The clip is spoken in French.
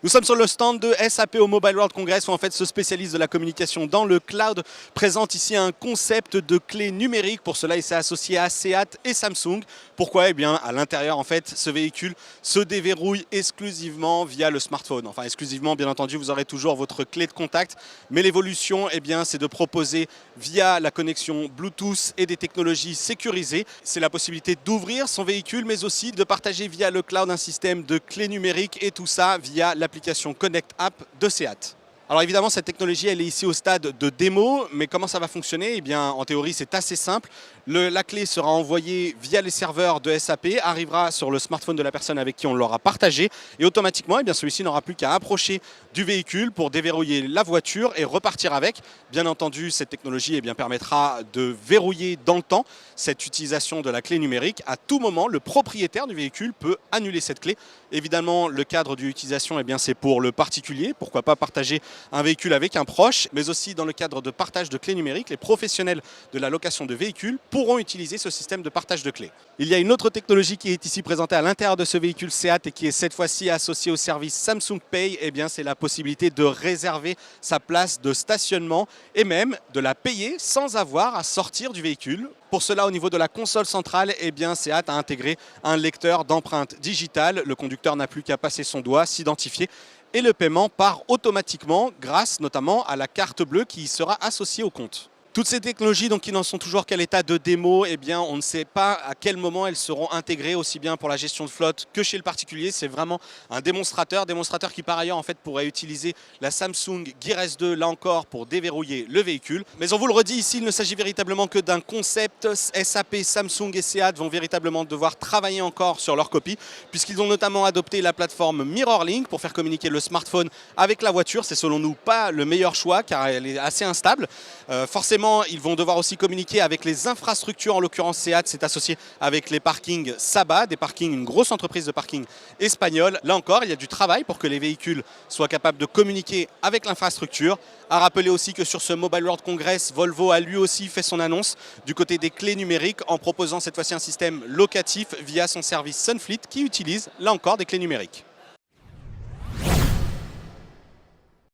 Nous sommes sur le stand de SAP au Mobile World Congress où en fait ce spécialiste de la communication dans le cloud présente ici un concept de clé numérique. Pour cela, il s'est associé à Seat et Samsung. Pourquoi? Eh bien, à l'intérieur, en fait, ce véhicule se déverrouille exclusivement via le smartphone. Enfin, exclusivement, bien entendu, vous aurez toujours votre clé de contact. Mais l'évolution, eh bien, c'est de proposer via la connexion Bluetooth et des technologies sécurisées. C'est la possibilité d'ouvrir son véhicule, mais aussi de partager via le cloud un système de clé numérique et tout ça via l'application Connect App de Seat. Alors évidemment, cette technologie, elle est ici au stade de démo, mais comment ça va fonctionner? Eh bien, en théorie, c'est assez simple. La clé sera envoyée via les serveurs de SAP, arrivera sur le smartphone de la personne avec qui on l'aura partagé, et automatiquement, eh bien, celui-ci n'aura plus qu'à approcher du véhicule pour déverrouiller la voiture et repartir avec. Bien entendu, cette technologie permettra de verrouiller dans le temps cette utilisation de la clé numérique. À tout moment, le propriétaire du véhicule peut annuler cette clé. Évidemment, le cadre d'utilisation, c'est pour le particulier. Pourquoi pas partager un véhicule avec un proche, mais aussi dans le cadre de partage de clés numériques, les professionnels de la location de véhicules pourront utiliser ce système de partage de clés. Il y a une autre technologie qui est ici présentée à l'intérieur de ce véhicule Seat et qui est cette fois-ci associée au service Samsung Pay. C'est la possibilité de réserver sa place de stationnement et même de la payer sans avoir à sortir du véhicule. Pour cela, au niveau de la console centrale, Seat a intégré un lecteur d'empreintes digitales. Le conducteur n'a plus qu'à passer son doigt, s'identifier et le paiement part automatiquement grâce notamment à la carte bleue qui y sera associée au compte. Toutes ces technologies qui n'en sont toujours qu'à l'état de démo, on ne sait pas à quel moment elles seront intégrées aussi bien pour la gestion de flotte que chez le particulier. C'est vraiment un démonstrateur qui par ailleurs pourrait utiliser la Samsung Gear S2 là encore pour déverrouiller le véhicule. Mais on vous le redit ici, il ne s'agit véritablement que d'un concept. SAP, Samsung et Seat vont véritablement devoir travailler encore sur leur copie puisqu'ils ont notamment adopté la plateforme MirrorLink pour faire communiquer le smartphone avec la voiture. C'est selon nous pas le meilleur choix car elle est assez instable. Forcément, ils vont devoir aussi communiquer avec les infrastructures. En l'occurrence, Seat s'est associé avec les parkings Saba, une grosse entreprise de parking espagnole. Là encore, il y a du travail pour que les véhicules soient capables de communiquer avec l'infrastructure. À rappeler aussi que sur ce Mobile World Congress, Volvo a lui aussi fait son annonce du côté des clés numériques en proposant cette fois-ci un système locatif via son service Sunfleet qui utilise là encore des clés numériques.